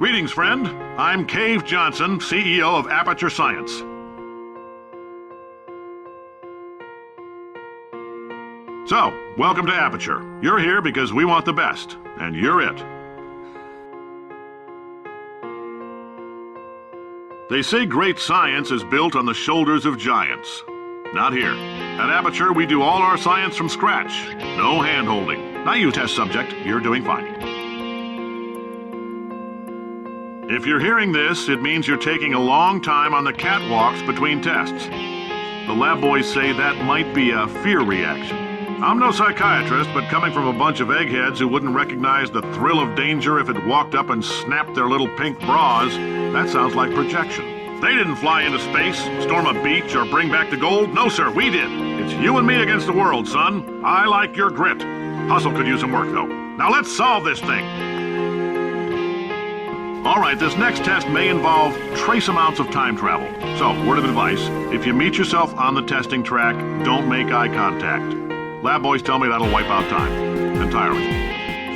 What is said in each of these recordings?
Greetings, friend. I'm Cave Johnson, CEO of Aperture Science. So, welcome to Aperture. You're here because we want the best, and you're it. They say great science is built on the shoulders of giants. Not here. At Aperture, we do all our science from scratch. No hand-holding. Not you, test subject. You're doing fine. If you're hearing this, it means you're taking a long time on the catwalks between tests. The lab boys say that might be a fear reaction. I'm no psychiatrist, but coming from a bunch of eggheads who wouldn't recognize the thrill of danger if it walked up and snapped their little pink bras, that sounds like projection. They didn't fly into space, storm a beach, or bring back the gold. No, sir, we did. It's you and me against the world, son. I like your grit. Hustle could use some work, though. Now let's solve this thing. All right, this next test may involve trace amounts of time travel. So, word of advice, if you meet yourself on the testing track, don't make eye contact. Lab boys tell me that'll wipe out time. Entirely.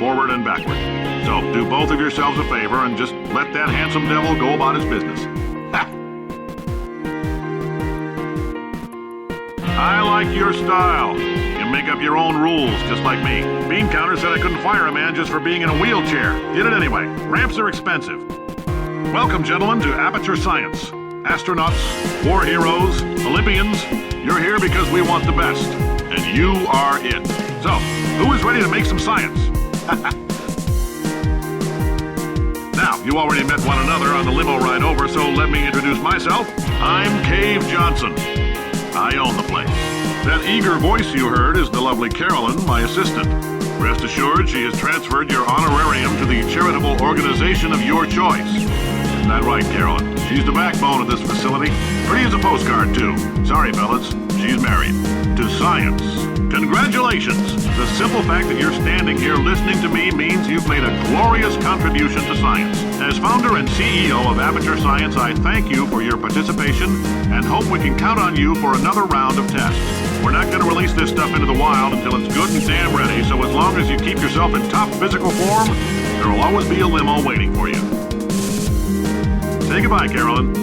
Forward and backward. So, do both of yourselves a favor and just let that handsome devil go about his business. Ha! I like your style. You make up your own rules, just like me. Bean Counter said I couldn't fire a man just for being in a wheelchair. Did it anyway. Ramps are expensive. Welcome, gentlemen, to Aperture Science. Astronauts, war heroes, Olympians, you're here because we want the best. And you are it. So, who is ready to make some science? Now, you already met one another on the limo ride over, so let me introduce myself. I'm Cave Johnson. I own the place. That eager voice you heard is the lovely Carolyn, my assistant. Rest assured, she has transferred your honorarium to the charitable organization of your choice. Isn't that right, Carolyn? She's the backbone of this facility. Pretty as a postcard, too. Sorry, fellas. She's married. To science. Congratulations! The simple fact that you're standing here listening to me means you've made a glorious contribution to science. As founder and CEO of Aperture Science, I thank you for your participation and hope we can count on you for another round of tests. We're not going to release this stuff into the wild until it's good and damn ready, so as long as you keep yourself in top physical form, there will always be a limo waiting for you. Say goodbye, Carolyn.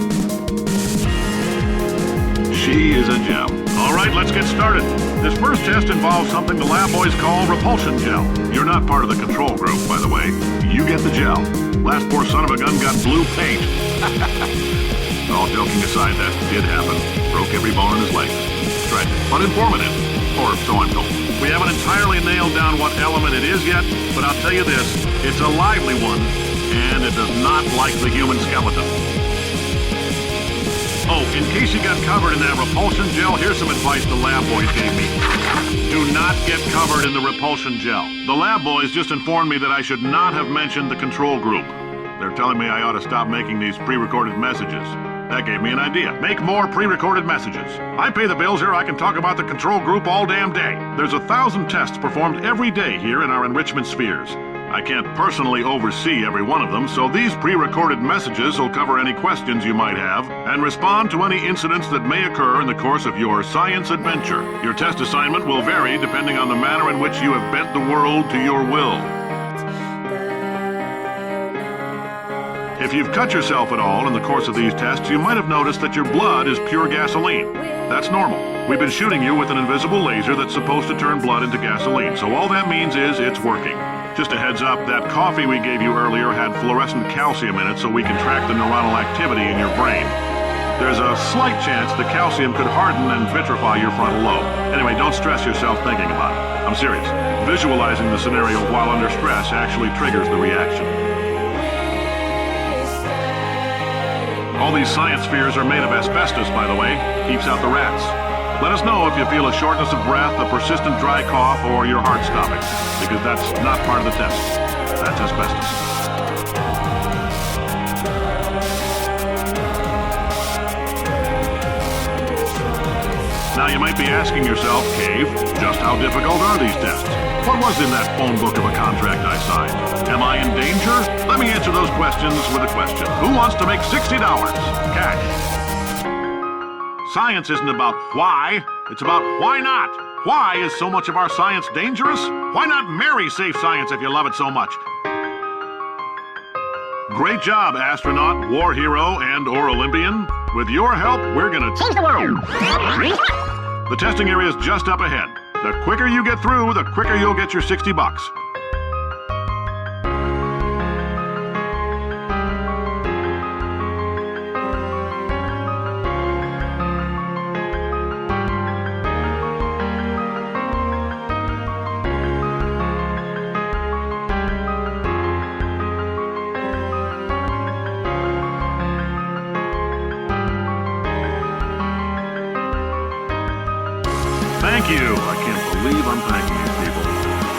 She is a gem. All right, let's get started. This first test involves something the lab boys call repulsion gel. You're not part of the control group, by the way. You get the gel. Last poor son of a gun got blue paint. All joking aside, that did happen. Broke every bone in his leg. Tragic, but informative. Or so I'm told. We haven't entirely nailed down what element it is yet, but I'll tell you this, it's a lively one, and it does not like the human skeleton. Oh, in case you got covered in that repulsion gel, here's some advice the lab boys gave me. Do not get covered in the repulsion gel. The lab boys just informed me that I should not have mentioned the control group. They're telling me I ought to stop making these pre-recorded messages. That gave me an idea. Make more pre-recorded messages. I pay the bills here, I can talk about the control group all damn day. There's 1,000 tests performed every day here in our enrichment spheres. I can't personally oversee every one of them, so these pre-recorded messages will cover any questions you might have and respond to any incidents that may occur in the course of your science adventure. Your test assignment will vary depending on the manner in which you have bent the world to your will. If you've cut yourself at all in the course of these tests, you might have noticed that your blood is pure gasoline. That's normal. We've been shooting you with an invisible laser that's supposed to turn blood into gasoline, so all that means is it's working. Just a heads up, that coffee we gave you earlier had fluorescent calcium in it so we can track the neuronal activity in your brain. There's a slight chance the calcium could harden and vitrify your frontal lobe. Anyway, don't stress yourself thinking about it. I'm serious. Visualizing the scenario while under stress actually triggers the reaction. All these science spheres are made of asbestos, by the way. Keeps out the rats. Let us know if you feel a shortness of breath, a persistent dry cough, or your heart stopping, because that's not part of the test. That's asbestos. Now you might be asking yourself, Cave, just how difficult are these tests? What was in that phone book of a contract I signed? Am I in danger? Let me answer those questions with a question. Who wants to make $60? Cash. Science isn't about why, it's about why not. Why is so much of our science dangerous? Why not marry safe science if you love it so much? Great job, astronaut, war hero, and/or Olympian. With your help, we're gonna change the world. The testing area is just up ahead. The quicker you get through, the quicker you'll get your $60. Thank you. I can't believe I'm thanking these people.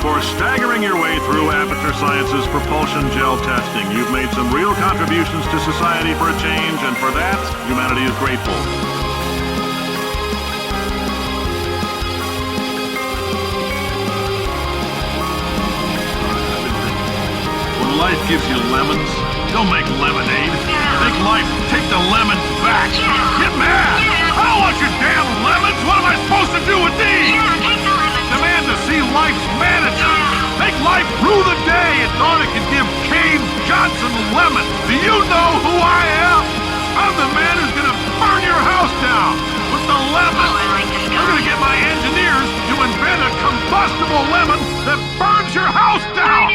For staggering your way through Aperture Science's propulsion gel testing, you've made some real contributions to society for a change, and for that, humanity is grateful. When life gives you lemons, don't make lemonade. Make life take the lemons back. Get mad! I don't want your damn lemons! What am I supposed to do with these? Demand to see life's manager. Make life rue the day it thought it could give Cave Johnson lemons. Do you know who I am? I'm the man who's gonna burn your house down with the lemon. I'm gonna get my engineers to invent a combustible lemon that burns your house down.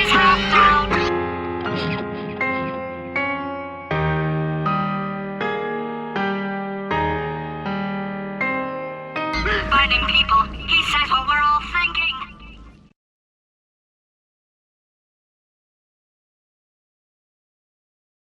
Finding people